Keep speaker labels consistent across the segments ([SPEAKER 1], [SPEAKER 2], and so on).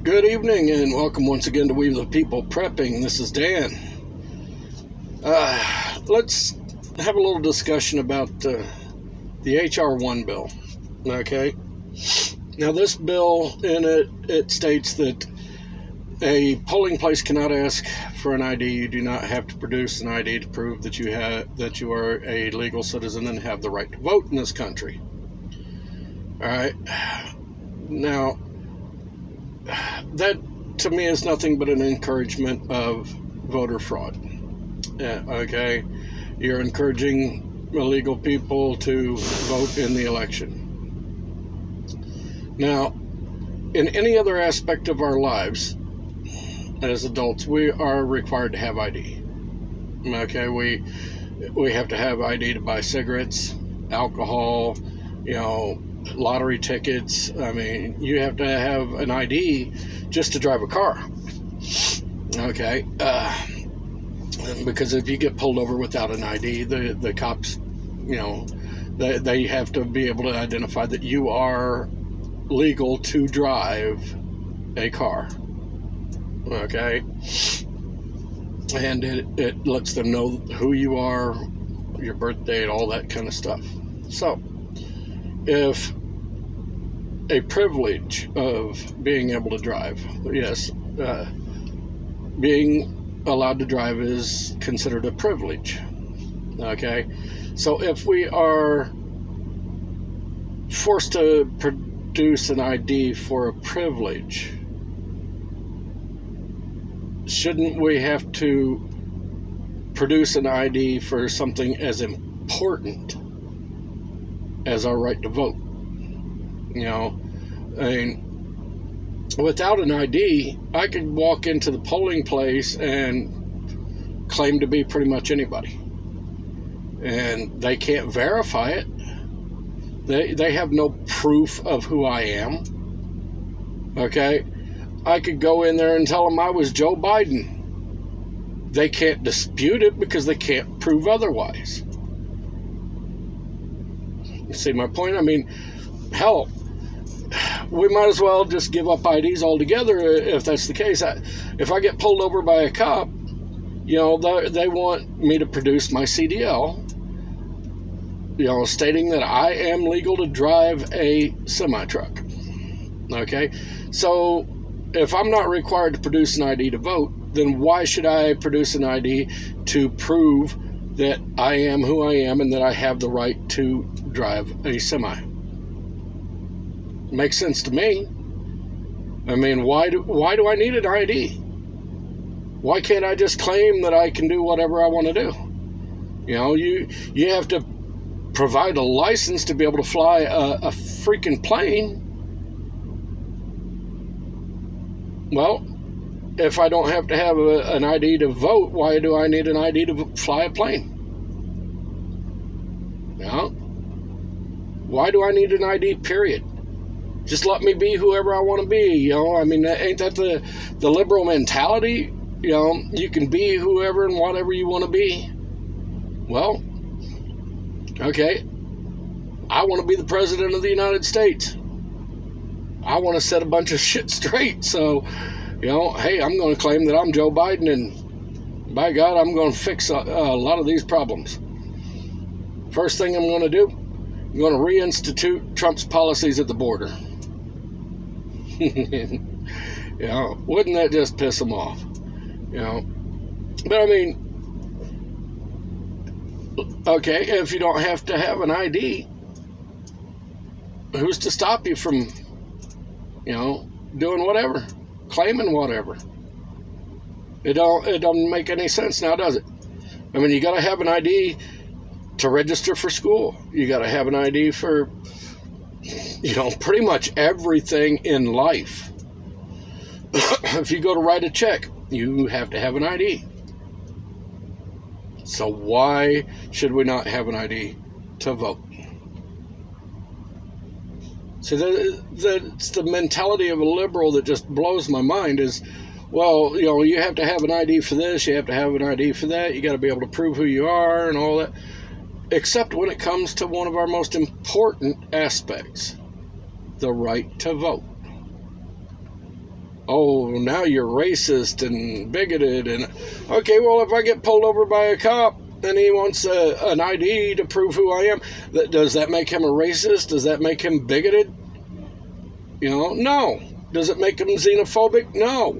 [SPEAKER 1] Good evening and welcome once again to We the People Prepping. This is Dan. Let's have a little discussion about the H.R. 1 bill. Okay. Now this bill, in it states that a polling place cannot ask for an ID. You do not have to produce an ID to prove that you are a legal citizen and have the right to vote in this country. All right. Now, that to me is nothing but an encouragement of voter fraud. Okay, you're encouraging illegal people to vote in the election. Now, in any other aspect of our lives as adults, we are required to have ID. Okay, we have to have ID to buy cigarettes, alcohol, lottery tickets. I mean, you have to have an ID just to drive a car. Okay, because if you get pulled over without an ID, the cops, they have to be able to identify that you are legal to drive a car. Okay, and it lets them know who you are, your birth date, all that kind of stuff. So, if a privilege of being able to drive, yes, being allowed to drive is considered a privilege. Okay, so if we are forced to produce an ID for a privilege, shouldn't we have to produce an ID for something as important as our right to vote? I mean, without an ID, I could walk into the polling place and claim to be pretty much anybody, and they can't verify it. They have no proof of who I am. Okay, I could go in there and tell them I was Joe Biden. They can't dispute it because they can't prove otherwise. You see my point? I mean, hell, we might as well just give up IDs altogether if that's the case. If I get pulled over by a cop, they want me to produce my CDL, stating that I am legal to drive a semi-truck. Okay? So, if I'm not required to produce an ID to vote, then why should I produce an ID to prove that I am who I am and that I have the right to drive a semi? Makes sense to me. I mean, why do I need an ID? Why can't I just claim that I can do whatever I want to do? You have to provide a license to be able to fly a freaking plane. Well, if I don't have to have an ID to vote, why do I need an ID to fly a plane? Why do I need an ID, period? Just let me be whoever I want to be, I mean, ain't that the liberal mentality? You can be whoever and whatever you want to be. Well, okay, I want to be the president of the United States. I want to set a bunch of shit straight, so, hey, I'm going to claim that I'm Joe Biden, and by God, I'm going to fix a lot of these problems. First thing I'm going to do, I'm going to reinstitute Trump's policies at the border. Wouldn't that just piss them off? But I mean, okay, if you don't have to have an ID, who's to stop you from, doing whatever, claiming whatever? It don't make any sense now, does it? I mean, you got to have an ID to register for school. You got to have an ID for, pretty much everything in life. If you go to write a check, you have to have an ID. So why should we not have an ID to vote? So that's the mentality of a liberal that just blows my mind is, well, you have to have an ID for this, you have to have an ID for that, you got to be able to prove who you are and all that. Except when it comes to one of our most important aspects, the right to vote. oh, now you're racist and bigoted. And okay, well, if I get pulled over by a cop and he wants an ID to prove who I am, does that make him a racist? Does that make him bigoted? No. Does it make him xenophobic? No.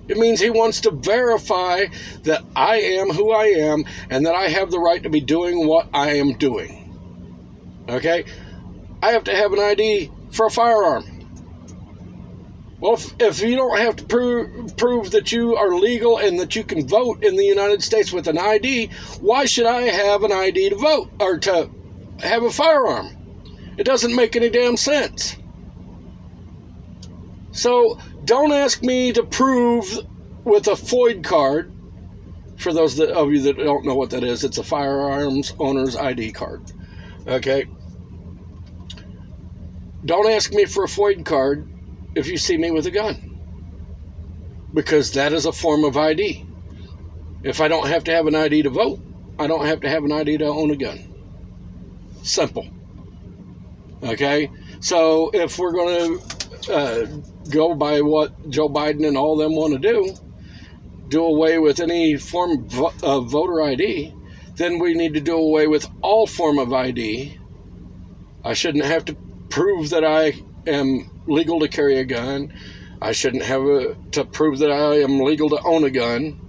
[SPEAKER 1] It means he wants to verify that I am who I am and that I have the right to be doing what I am doing. Okay? I have to have an ID for a firearm. Well, if you don't have to prove that you are legal and that you can vote in the United States with an ID, why should I have an ID to vote or to have a firearm? It doesn't make any damn sense. So don't ask me to prove with a FOID card. For those of you that don't know what that is, it's a firearms owner's ID card. Okay? Don't ask me for a FOID card if you see me with a gun, because that is a form of ID. If I don't have to have an ID to vote, I don't have to have an ID to own a gun. Simple. Okay? So if we're going to go by what Joe Biden and all them want to do away with any form of voter ID, then we need to do away with all form of ID. I shouldn't have to prove that I am legal to carry a gun. I shouldn't have to prove that I am legal to own a gun.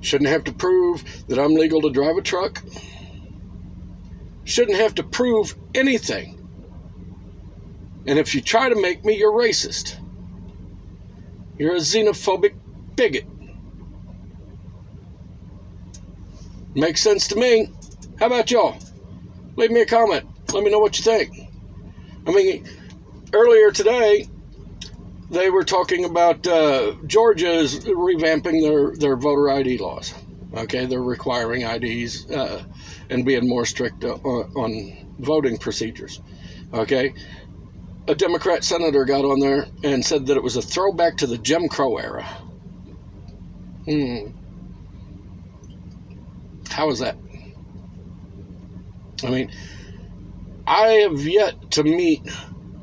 [SPEAKER 1] Shouldn't have to prove that I'm legal to drive a truck. Shouldn't have to prove anything. And if you try to make me, you're racist. You're a xenophobic bigot. Makes sense to me. How about y'all? Leave me a comment. Let me know what you think. I mean, earlier today, they were talking about Georgia is revamping their voter ID laws. Okay, they're requiring IDs and being more strict on voting procedures. Okay, a Democrat senator got on there and said that it was a throwback to the Jim Crow era. How is that? I mean, I have yet to meet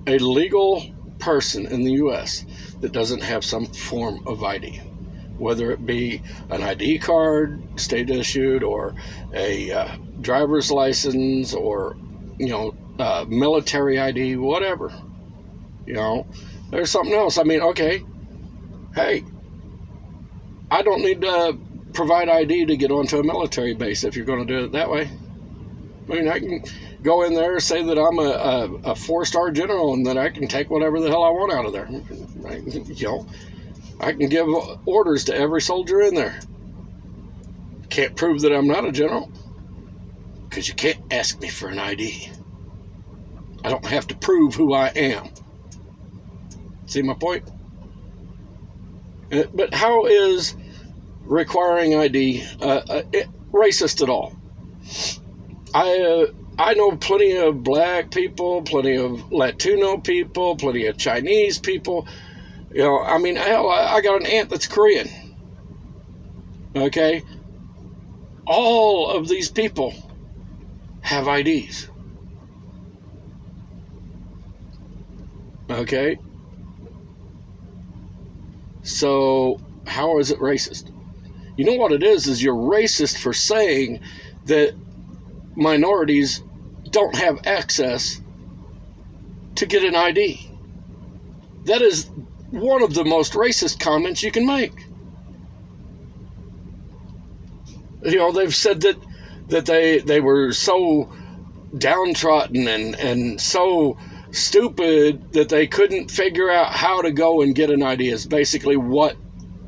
[SPEAKER 1] a legal person in the U.S. that doesn't have some form of ID, whether it be an ID card, state issued, or a driver's license, or military ID, whatever. There's something else. I mean, okay, hey, I don't need to provide ID to get onto a military base if you're going to do it that way. I mean, I can go in there, say that I'm a 4-star general and that I can take whatever the hell I want out of there. I can give orders to every soldier in there. Can't prove that I'm not a general, because you can't ask me for an ID. I don't have to prove who I am. See my point? But how is requiring ID racist at all? I know plenty of black people, plenty of Latino people, plenty of Chinese people. I mean, hell, I got an aunt that's Korean. Okay? All of these people have IDs. Okay? So, how is it racist? You know what it is you're racist for saying that minorities don't have access to get an ID. That is one of the most racist comments you can make. They've said that they were so downtrodden and so stupid that they couldn't figure out how to go and get an ID is basically what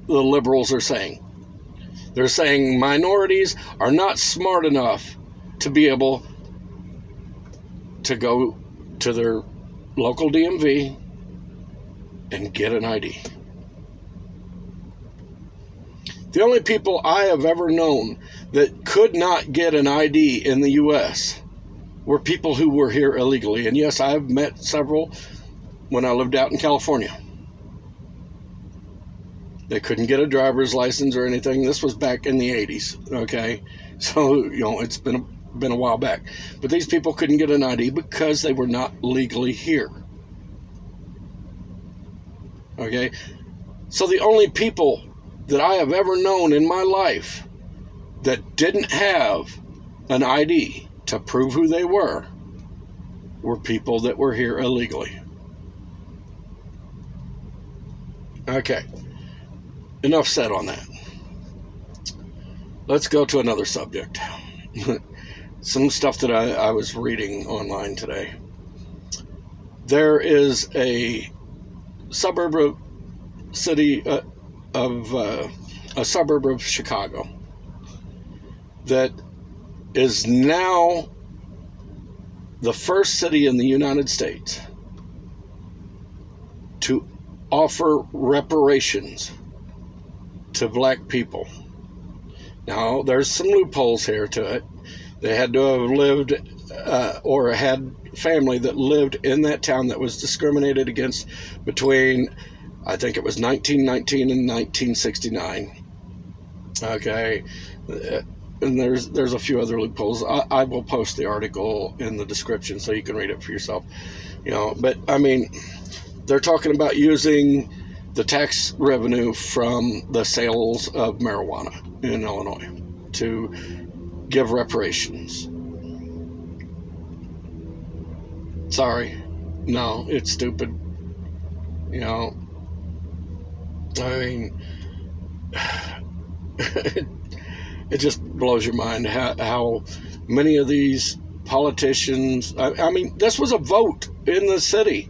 [SPEAKER 1] the liberals are saying. They're saying minorities are not smart enough to be able to go to their local DMV and get an ID. The only people I have ever known that could not get an ID in the U.S. were people who were here illegally. And yes, I've met several when I lived out in California. They couldn't get a driver's license or anything. This was back in the 80s, okay? So, it's been a while back. But these people couldn't get an ID because they were not legally here. Okay? So the only people that I have ever known in my life that didn't have an ID to prove who they were people that were here illegally. Okay. Enough said on that. Let's go to another subject. Some stuff that I was reading online today. There is a suburb of a suburb of Chicago that is now the first city in the United States to offer reparations to black people. Now, there's some loopholes here to it. They had to have lived or had family that lived in that town that was discriminated against between, I think it was 1919 and 1969. Okay. And there's a few other loopholes. I will post the article in the description so you can read it for yourself. But I mean, they're talking about using the tax revenue from the sales of marijuana in Illinois to give reparations. Sorry. No, it's stupid. I mean, it just blows your mind how many of these politicians, I mean, this was a vote in the city.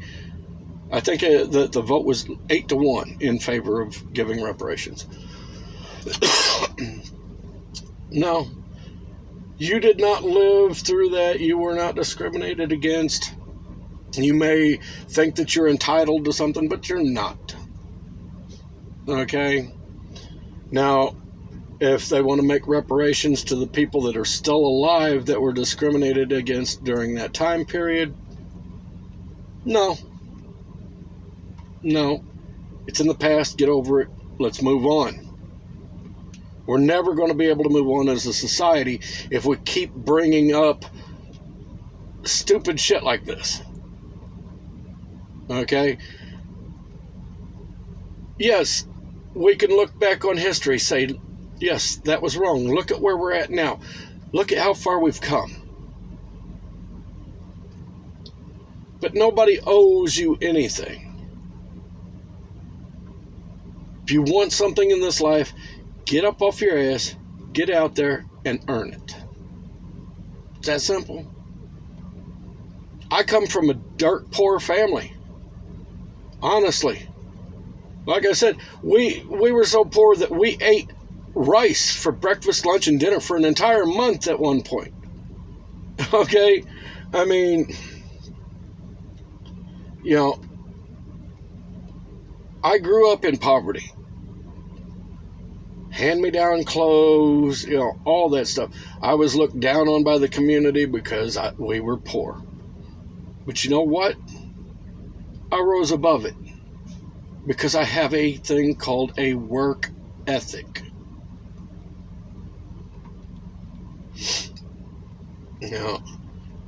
[SPEAKER 1] I think the vote was 8-1 in favor of giving reparations. No, you did not live through that. You were not discriminated against. You may think that you're entitled to something, but you're not. Okay? Now, if they want to make reparations to the people that are still alive that were discriminated against during that time period, no. It's in the past. Get over it. Let's move on. We're never going to be able to move on as a society if we keep bringing up stupid shit like this. Okay? Yes, we can look back on history, say, yes, that was wrong. Look at where we're at now. Look at how far we've come. But nobody owes you anything. If you want something in this life, get up off your ass, get out there, and earn it. It's that simple. I come from a dirt poor family. Honestly. Like I said, we were so poor that we ate rice for breakfast, lunch, and dinner for an entire month at one point. Okay? I mean, I grew up in poverty. Hand-me-down clothes, all that stuff. I was looked down on by the community because we were poor. But you know what? I rose above it because I have a thing called a work ethic.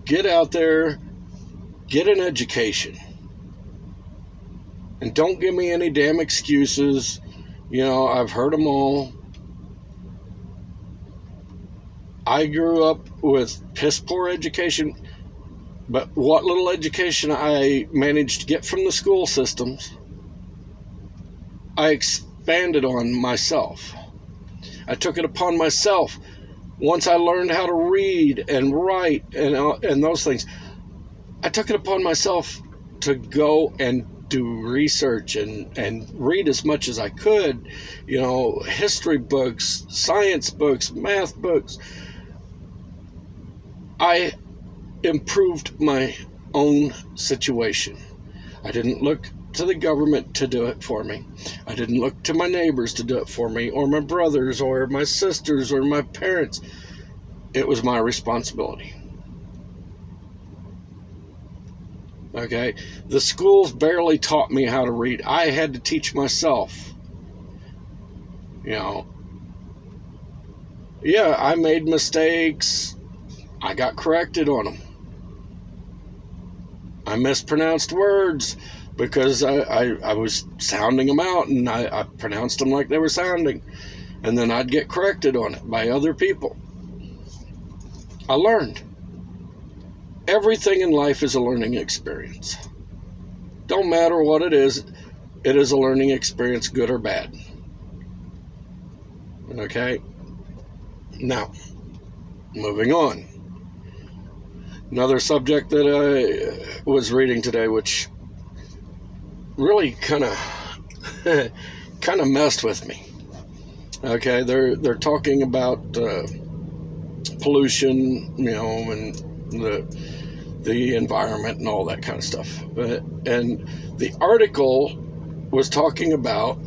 [SPEAKER 1] Get out there, get an education. And don't give me any damn excuses. I've heard them all. I grew up with piss poor education, but what little education I managed to get from the school systems, I expanded on myself. I took it upon myself. Once I learned how to read and write and those things, I took it upon myself to go and do research and read as much as I could, history books, science books, math books. I improved my own situation. I didn't look to the government to do it for me. I didn't look to my neighbors to do it for me, or my brothers, or my sisters, or my parents. It was my responsibility. Okay? The schools barely taught me how to read. I had to teach myself. Yeah, I made mistakes. I got corrected on them. I mispronounced words, because I was sounding them out, and I pronounced them like they were sounding. And then I'd get corrected on it by other people. I learned. Everything in life is a learning experience. Don't matter what it is a learning experience, good or bad. Okay? Now, moving on. Another subject that I was reading today, which really kind of messed with me. Okay, they're talking about pollution, and the environment and all that kind of stuff. And the article was talking about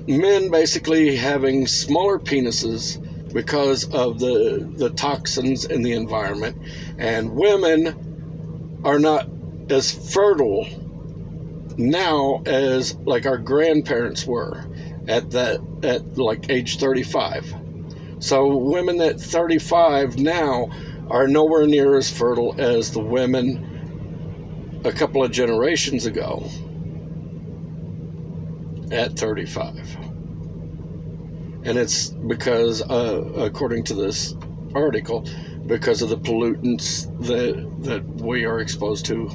[SPEAKER 1] men basically having smaller penises because of the toxins in the environment, and women are not as fertile now as like our grandparents were at like age 35. So women at 35 now are nowhere near as fertile as the women a couple of generations ago at 35. And it's because, according to this article, because of the pollutants that we are exposed to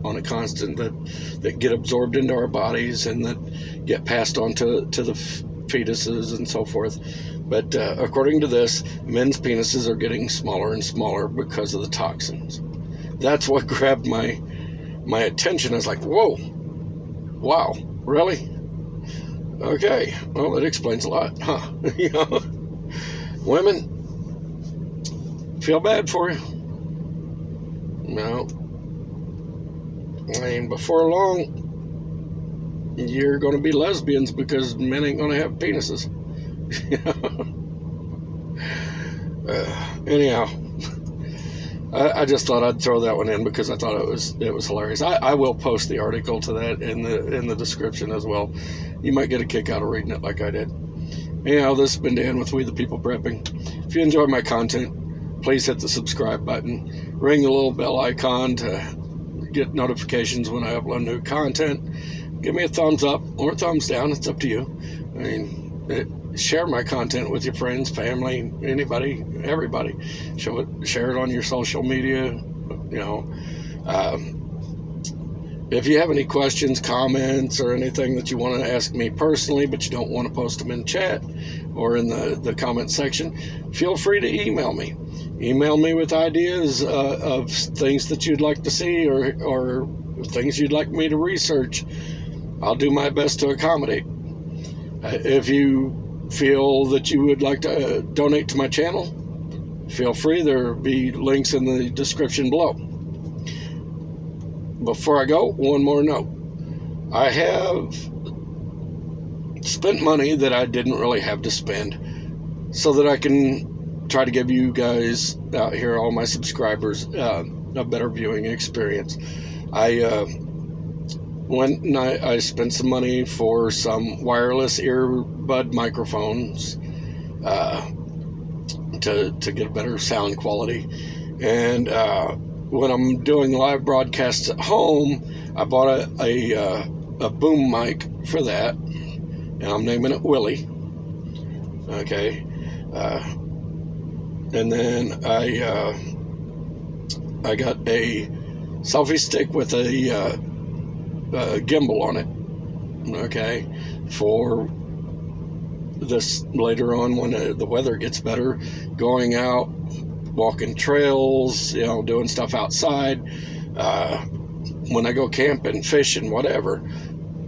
[SPEAKER 1] on a constant, that get absorbed into our bodies and that get passed on to the fetuses and so forth. But according to this, men's penises are getting smaller and smaller because of the toxins. That's what grabbed my attention. I was like, whoa, wow, really? Okay, well, that explains a lot, huh? Women, feel bad for you. No. I mean, before long, you're going to be lesbians because men ain't going to have penises. Anyhow, I just thought I'd throw that one in because I thought it was hilarious. I will post the article to that in the description as well. You might get a kick out of reading it like I did. Anyhow, this has been Dan with We the People Prepping. If you enjoy my content, please hit the subscribe button. Ring the little bell icon to get notifications when I upload new content. Give me a thumbs up or a thumbs down. It's up to you. I mean, share my content with your friends, family, anybody, everybody. Share it on your social media. If you have any questions, comments, or anything that you want to ask me personally, but you don't want to post them in chat or in the comment section, feel free to email me. Email me with ideas of things that you'd like to see or things you'd like me to research. I'll do my best to accommodate. If you feel that you would like to donate to my channel, feel free. There will be links in the description below. Before I go, one more note. I have spent money that I didn't really have to spend so that I can try to give you guys out here, all my subscribers, a better viewing experience. I spent some money for some wireless earbud microphones to get a better sound quality. And when I'm doing live broadcasts at home, I bought a boom mic for that, and I'm naming it Willie. Okay, and then I got a selfie stick with a gimbal on it. Okay, for this later on when the weather gets better, going out, walking trails, doing stuff outside, when I go camping, fishing, whatever,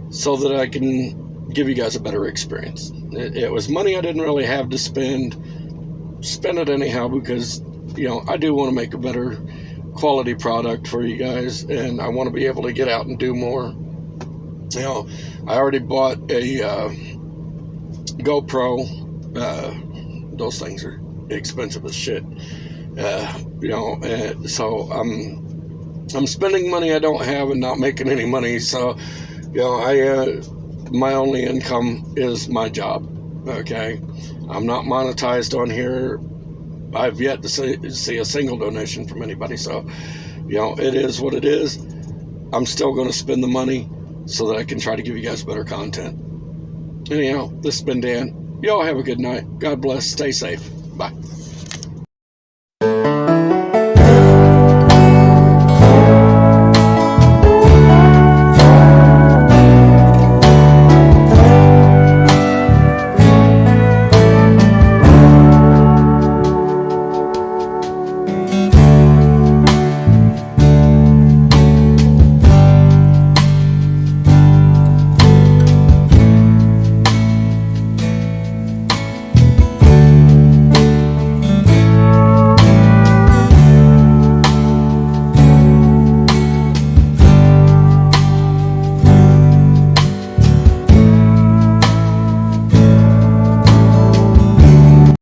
[SPEAKER 1] so that I can give you guys a better experience. It was money I didn't really have to spend it anyhow because, I do want to make a better quality product for you guys, and I want to be able to get out and do more. I already bought a GoPro. Those things are expensive as shit. So I'm spending money I don't have and not making any money. So, my only income is my job. Okay, I'm not monetized on here. I've yet to see a single donation from anybody. So, You know, it is what it is. I'm still going to spend the money so that I can try to give you guys better content. Anyhow, this has been Dan. Y'all have a good night. God bless. Stay safe. Bye.